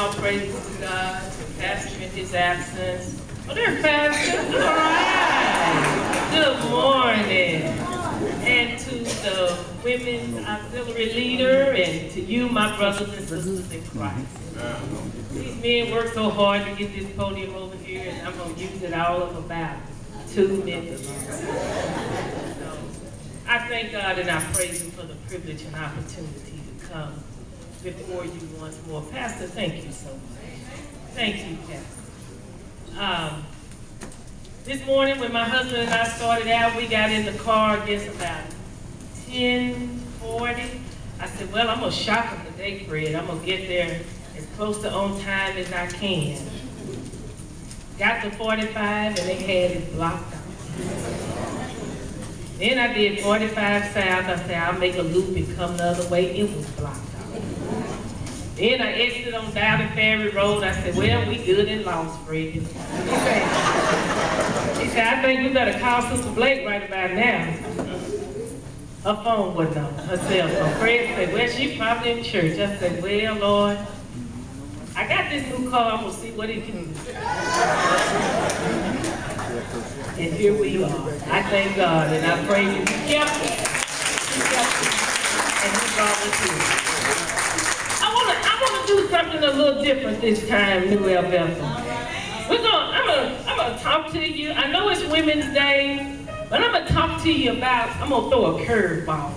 all praises to God, Pastor in his absence. Oh, there's Pastor. All right. Good morning. And to the women's auxiliary leader, and to you, my brothers and sisters in Christ. These men work so hard to get this podium over here, and I'm going to use it all of about 2 minutes. So, I thank God and I praise Him for the privilege and opportunity to come before you once more. Pastor, thank you so much. Thank you, Pastor. This morning when my husband and I started out, we got in the car, I guess about 10:40. I said, well, I'm going to shop him today, Fred. I'm going to get there as close to on time as I can. Got to 45 and they had it blocked out. Then I did 45 south. I said, I'll make a loop and come the other way. It was blocked out. Then I exited on down the Ferry Road. I said, well, we good and lost, Fred. He said, I think we better call Sister Blake right about now. Her phone wasn't on, her cell phone. Fred said, well, she probably in church. I said, well, Lord, I got this new car. I'm going to see what it can do. And here we are. I thank God and I praise Him. He kept us. He kept us. And He brought us here. I want to do something a little different this time, New El Bethel. I'm gonna talk to you. I know it's Women's Day, but I'm gonna talk to you about, I'm gonna throw a curveball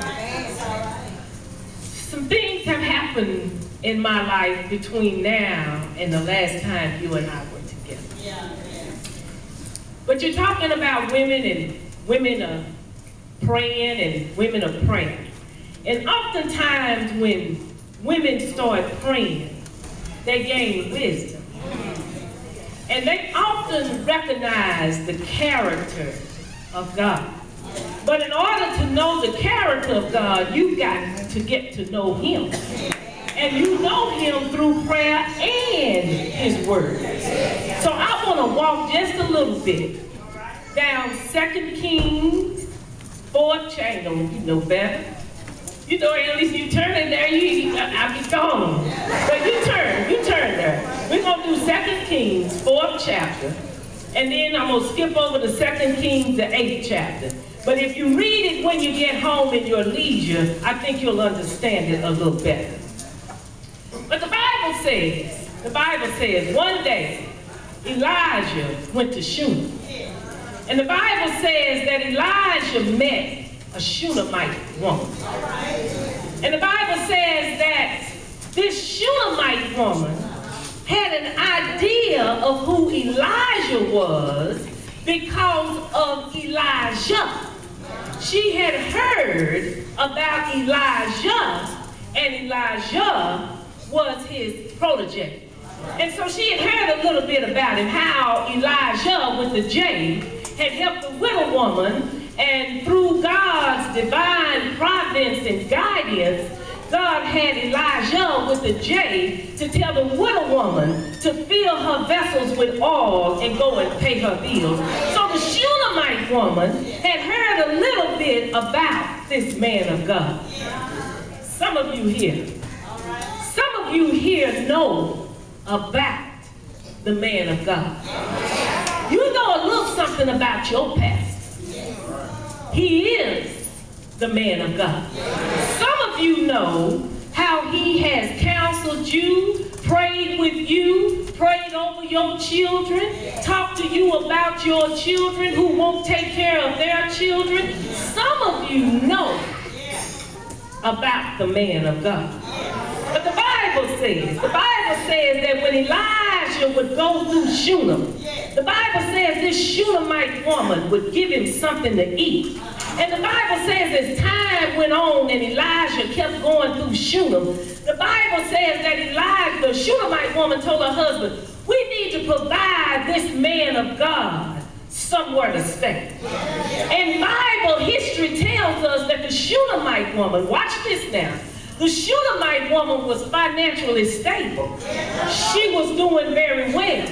at you. Some things have happened in my life between now and the last time you and I were together. But you're talking about women, and women are praying and women are praying. And oftentimes when women start praying, they gain wisdom. And they often recognize the character of God. But in order to know the character of God, you've got to get to know Him. And you know Him through prayer and His Word. So I want to walk just a little bit down 2 Kings 4th chapter. You know better. You know, at least you turn in there, I'll be gone. But you turn there. We're going to do 2 Kings, 4th chapter. And then I'm going to skip over to 2 Kings, the 8th chapter. But if you read it when you get home in your leisure, I think you'll understand it a little better. But the Bible says, one day, Elijah went to Shunem. And the Bible says that Elijah met a Shunammite woman. And the Bible says that this Shunammite woman had an idea of who Elijah was because of Elijah. She had heard about Elijah, and Elijah was his protege. And so she had heard a little bit about him, how Elijah, with the J, had helped the widow woman. And through God's divine providence and guidance, God had Elijah with the J to tell the widow woman to fill her vessels with oil and go and pay her bills. So the Shunammite woman had heard a little bit about this man of God. Some of you here know about the man of God. You know a little something about your past. He is the man of God. Some of you know how He has counseled you, prayed with you, prayed over your children, talked to you about your children who won't take care of their children. Some of you know about the man of God. But the Bible says that when Elijah would go through Shunem, the Bible says this Shunammite woman would give him something to eat. And the Bible says as time went on and Elijah kept going through Shunem, the Bible says that the Shunammite woman told her husband, we need to provide this man of God somewhere to stay. And Bible history tells us that the Shunammite woman, watch this now, the Shunammite woman was financially stable. She was doing very well.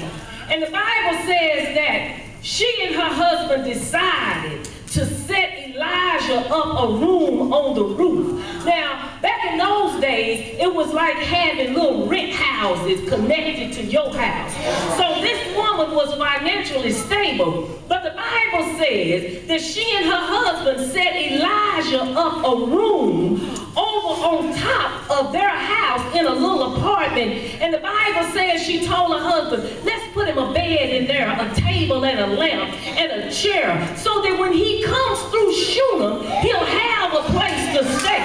And the Bible says that she and her husband decided to set Elijah up a room on the roof. Now, back in those days, it was like having little rent houses connected to your house. So this woman was financially stable. But the Bible says that she and her husband set Elijah up a room over on top of their house in a little apartment. And the Bible says she told her husband, let's put him a bed in there, a table and a lamp and a chair, so that when he comes through Shunem, he'll have a place to stay.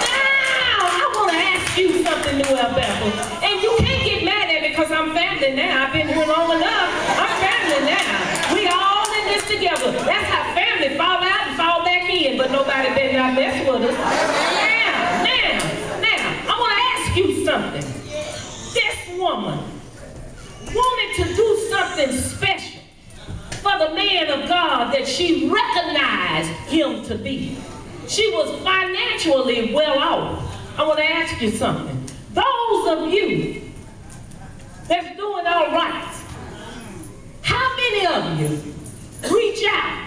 Now, I want to ask you something, New Bethel. And you can't get mad at me because I'm family now. I've been here long enough. I'm family now. We all in this together. That's how family fall out and fall back in, but nobody better not mess with us. Now, I want to ask you something. This woman wanted to do something special for the man of God that she recognized him to be. She was financially well off. I want to ask you something. Those of you that's doing all right, how many of you reach out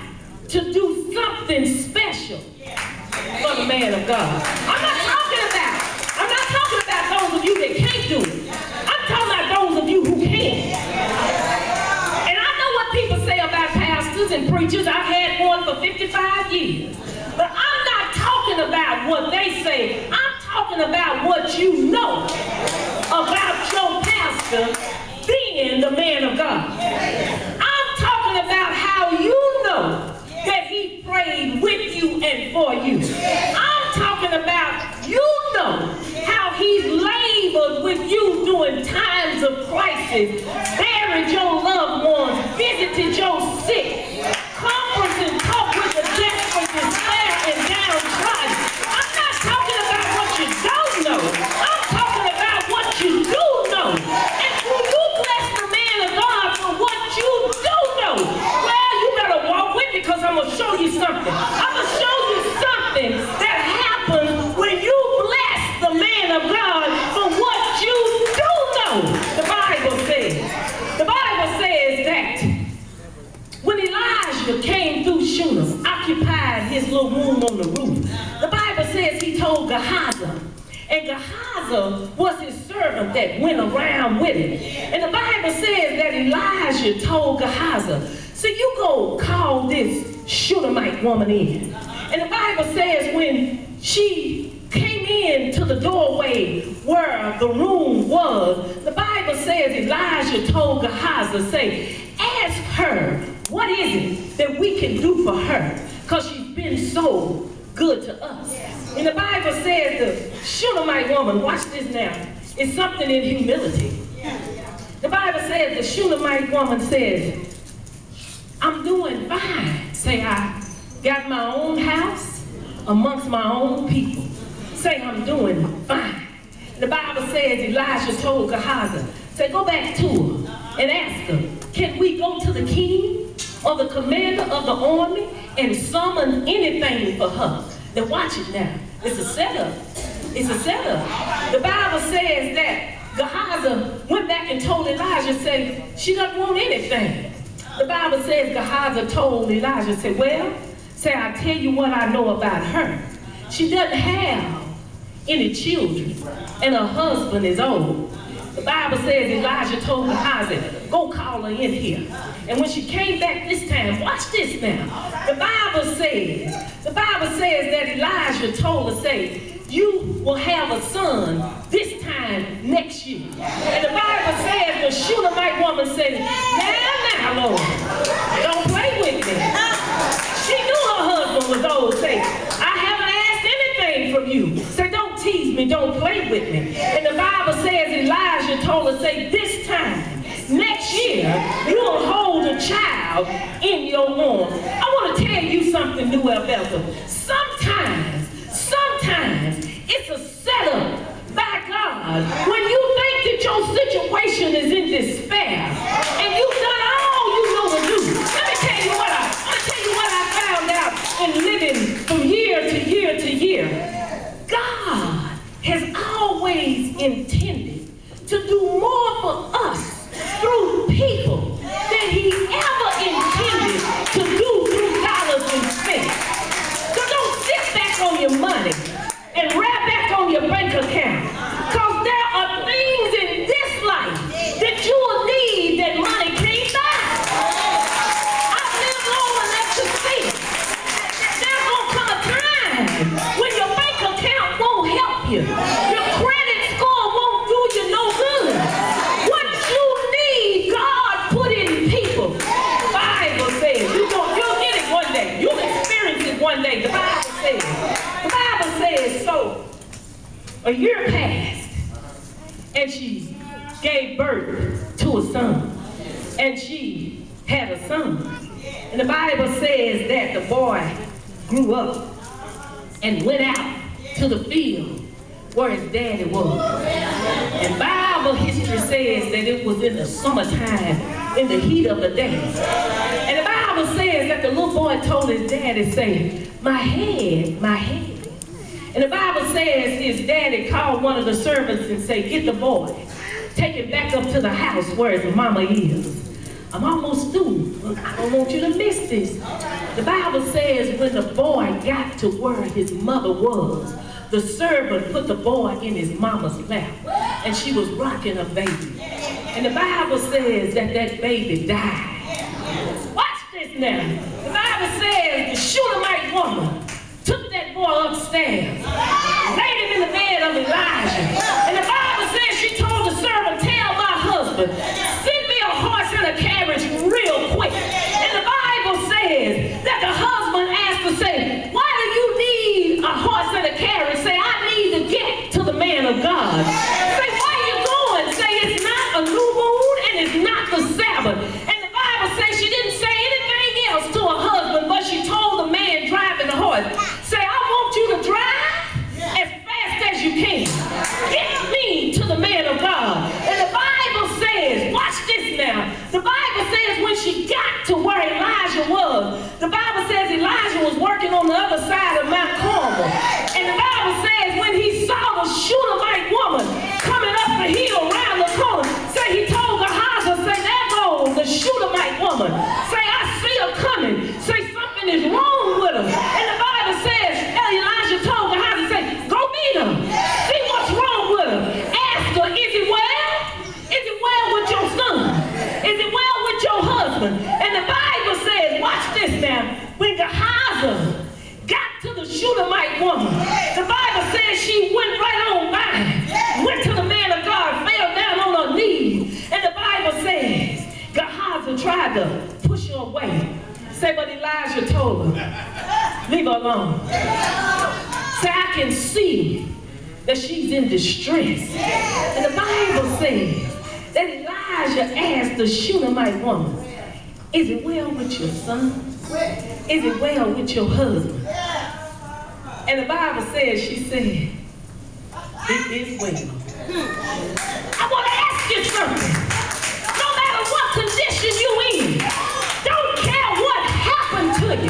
to do something special for the man of God? I'm not talking about those of you that can't do it. I'm talking about those of you who can. And I know what people say about pastors and preachers. I've had one for 55 years. But I'm not talking about what they say. I'm talking about what you know about your pastor being the man of God. I'm talking about how you know that he prayed with you and for you. I'm talking about you know how he's labored with you during times of crisis, buried your loved ones, visited your sick, conference and talk with the desperate, despair, and downtrodden. I'm not talking about what you don't know. I'm talking about what you do know. And will you bless the man of God for what you do know? Well, you better walk with me because I'm going to show you something. I'm going to show you something that happens when you bless the man of God for what you do know. The Bible says that when Elijah came through Shunem, occupied his little room on the roof, the Bible says he told Gehazi, and Gehazi was his servant that went around with him. And the Bible says that Elijah told Gehazi, so you go call this Shunammite woman in. And the Bible says when she came in to the doorway where the room was, the Bible says Elijah told Gehazi, say, ask her, what is it that we can do for her? Because she's been so good to us. And the Bible says the Shunammite woman, watch this now, it's something in humility. The Bible says the Shunammite woman says, I'm doing fine. Say, I got my own house amongst my own people. Say, I'm doing fine. The Bible says Elijah told Gehazi, say, go back to her and ask her, can we go to the king or the commander of the army and summon anything for her? Now watch it now. It's a setup. It's a setup. The Bible says that Gehazi went back and told Elijah, say, she doesn't want anything. The Bible says Gehazi told Elijah, say, well, say, I'll tell you what I know about her. She doesn't have any children, and her husband is old. The Bible says Elijah told Gehazi, go call her in here. And when she came back this time, watch this now. The Bible says that Elijah told her, say, you will have a son this time next year. And the Bible says the Shunammite woman said, now, Lord, don't play with me. She knew her husband was old. Say, I haven't asked anything from you. Say, don't tease me, don't play with me. And the Bible says Elijah told her, say, this time next year, you'll hold a child in your arms. I want to tell you something, New Bethel. Sometimes, it's a setup by God when you think that your situation is in despair and you've done all you know to do. Let me tell you what I found out in living from year to year to year. God has always intended to do more for us through people than he ever intended to do through dollars and cents. So don't sit back on your money and wrap back on your bank account. you. Your credit score won't do you no good. What you need, God put in people. The Bible says, you'll get it one day. You'll experience it one day. The Bible says so. A year passed, and she gave birth to a son. And she had a son. And the Bible says that the boy grew up and went out to the field where his daddy was. And Bible history says that it was in the summertime, in the heat of the day. And the Bible says that the little boy told his daddy, say, my head, my head. And the Bible says his daddy called one of the servants and said, get the boy, take him back up to the house where his mama is. I'm almost through. I don't want you to miss this. The Bible says when the boy got to where his mother was, the servant put the boy in his mama's lap, and she was rocking a baby. And the Bible says that that baby died. Watch this now. The Bible says the Shunammite woman took that boy upstairs, laid him in the bed of Elijah. And the Bible says she told the servant, tell my husband, send me a horse and a carriage real quick. And the Bible says that the husband asked to say, why do you need a horse and a carriage? Say, I need to get to the man of God. Say, where are you going? Say, it's not a new moon and it's not the Sabbath. And the Bible says she didn't say anything else to her husband, but she told the man driving the horse, say, I want you to drive as fast as you can. Get me to the man of God. And the Bible says, watch this now. The Bible says when she got to where Elijah was, the Bible says Elijah was working on the other side of Mount Carmel. And the Bible says when he saw the Shunammite woman coming up the hill around the corner, say he told Gehazi, say, there goes the Shunammite woman. Say, I see her coming. Say, something is wrong with her. And the Bible says, Elijah told Gehazi, say, go meet her. See what's wrong with her. Ask her, is it well? Is it well with your son? Is it well with your husband? And the Bible says, watch this now, when Gehazi got to the Shunammite woman, the Bible says she went right on by, went to the man of God, fell down on her knees. And the Bible says, Gehazi tried to push her away. Say, but Elijah told her, leave her alone. Say, I can see that she's in distress. And the Bible says that Elijah asked the Shunammite woman, is it well with your son? Is it well with your husband? And the Bible says, she said, it is well. I want to ask you something. No matter what condition you in, don't care what happened to you,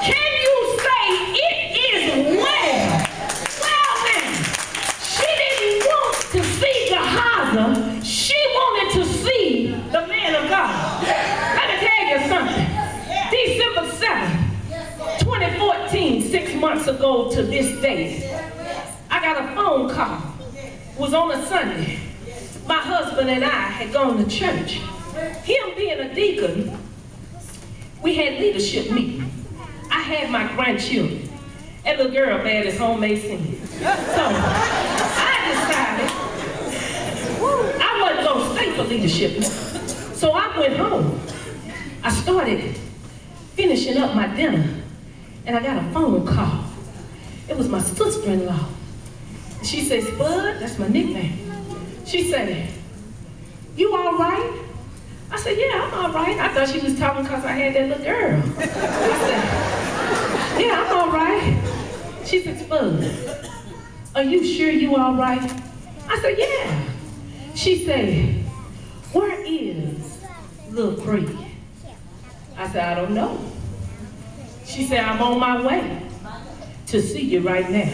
can you say it is well? Well then, she didn't want to see Gehazi, she wanted to see the man of God. Let me tell you something. December 7th, 2014, 6 months ago to this day, I got a phone call. It was on a Sunday. My husband and I had gone to church. Him being a deacon, we had leadership meeting. I had my grandchildren. That little girl bad as homemade singing. So I decided I wasn't going to stay for leadership. So I went home. I started finishing up my dinner, and I got a phone call. It was my sister-in-law. She said, Spud, that's my nickname. She said, you all right? I said, yeah, I'm all right. I thought she was talking because I had that little girl. I said, yeah, I'm all right. She said, Spud, are you sure you all right? I said, yeah. She said, where is little Fred? I said, I don't know. She said, I'm on my way to see you right now.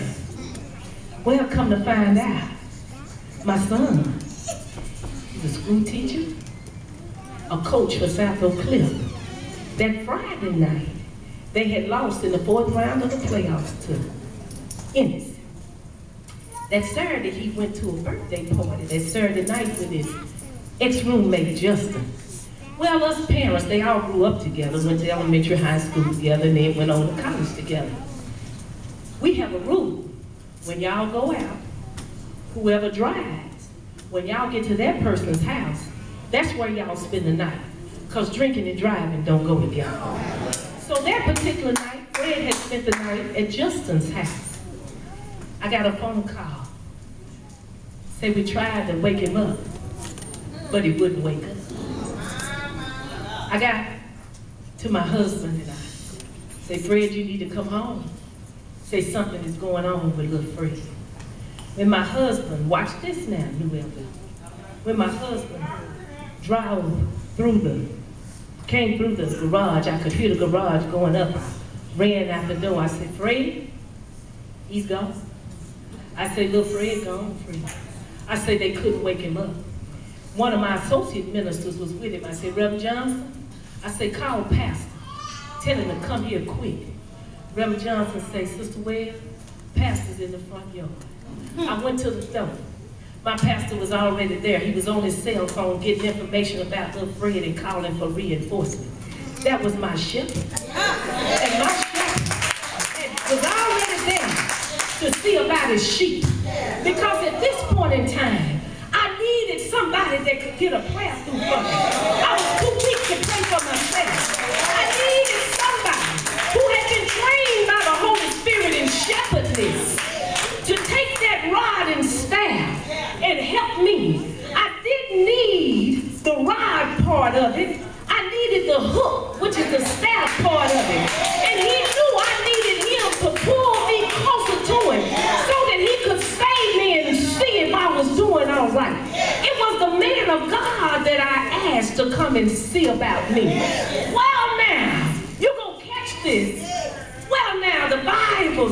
Well, come to find out, my son is a school teacher, a coach for South Oak Cliff. That Friday night, they had lost in the 4th round of the playoffs to Ennis. That Saturday, he went to a birthday party that Saturday night with his ex-roommate, Justin. Well, us parents, they all grew up together, went to elementary, high school together, and then went on to college together. We have a rule. When y'all go out, whoever drives, when y'all get to that person's house, that's where y'all spend the night. Because drinking and driving don't go together. So that particular night, Fred had spent the night at Justin's house. I got a phone call. Say we tried to wake him up, but he wouldn't wake up. I got to my husband and I. Say, Fred, you need to come home. Say something is going on with little Fred. When my husband, watch this now, when my husband came through the garage, I could hear the garage going up. I ran out the door. I said, Fred, he's gone. I said, little Fred gone, Fred. I said, they couldn't wake him up. One of my associate ministers was with him. I said, Reverend Johnson, I said, call Pastor. Tell him to come here quick. Reverend Johnson said, Sister Webb, Pastor's in the front yard. I went to the door. My pastor was already there. He was on his cell phone getting information about little Fred and calling for reinforcement. That was my shepherd. And my shepherd was already there to see about his sheep. Because at this point in time, I needed somebody that could get a prayer through for me. I was too weak to pray for myself. I needed somebody who had been trained by the Holy Spirit in shepherdess to take that rod and staff and help me. I didn't need the rod part of it. I needed the hook, which is the staff part of it. And he knew I needed him to pull me closer to him so that he could save me and see if I was doing all right. It was the man of God that I asked to come and see about me. Well now, you're going to catch this. Well now, the Bible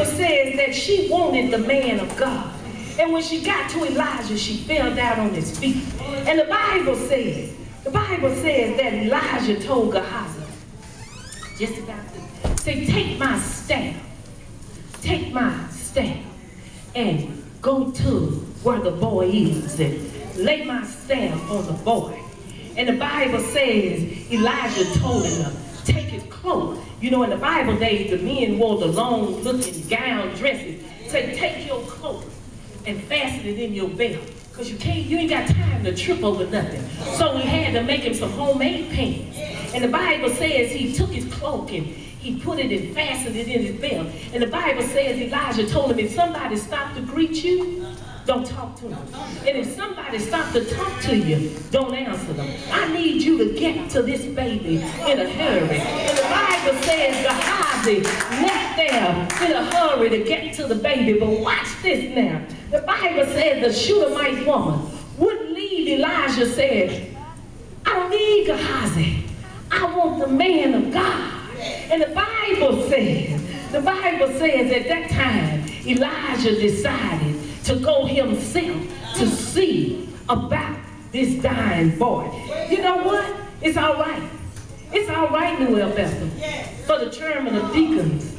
says that she wanted the man of God. And when she got to Elijah, she fell down on his feet. And the Bible says that Elijah told Gehazi, just about to say, take my staff, and go to where the boy is, and lay my staff on the boy. And the Bible says Elijah told him to take his cloak. You know, in the Bible days, the men wore the long-looking gown dresses. Say, take your cloak and fasten it in your belt. Because you ain't got time to trip over nothing. So he had to make him some homemade pants. And the Bible says he took his cloak and he put it and fastened it in his belt. And the Bible says Elijah told him, if somebody stopped to greet you, don't talk to them. And if somebody stopped to talk to you, don't answer them. I need you to get to this baby in a hurry. And the Bible says Gehazi left there in a hurry to get to the baby. But watch this now. The Bible says the Shunammite woman wouldn't leave. Elijah said, I don't need Gehazi. I want the man of God. And the Bible says at that time, Elijah decided to go himself to see about this dying boy. You know what? It's all right. It's all right, New Bethel, for the chairman of deacons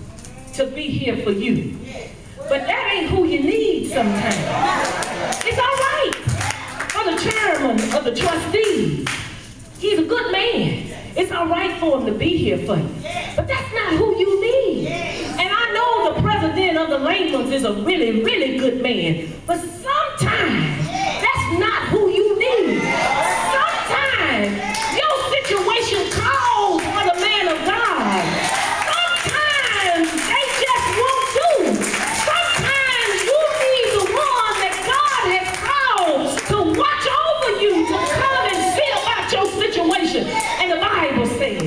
to be here for you. But that ain't who you need sometimes. It's all right for the chairman of the trustees. He's a good man. It's all right for him to be here for you. But that's not who you need. And I know the president of the Lamans is a really, really good man. But sometimes that's not who you need. Sometimes your situation calls for the man of God. Sometimes they just won't do. Sometimes you need the one that God has called to watch over you, to come and see about your situation. And the Bible says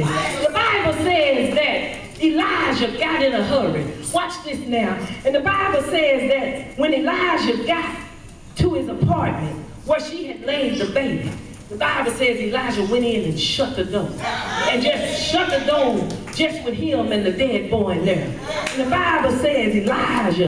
that Elijah got in a hurry. Watch this now. And the Bible says that when Elijah got to his apartment where she had laid the baby, the Bible says Elijah went in and shut the door. And just shut the door just with him and the dead boy in there. And the Bible says Elijah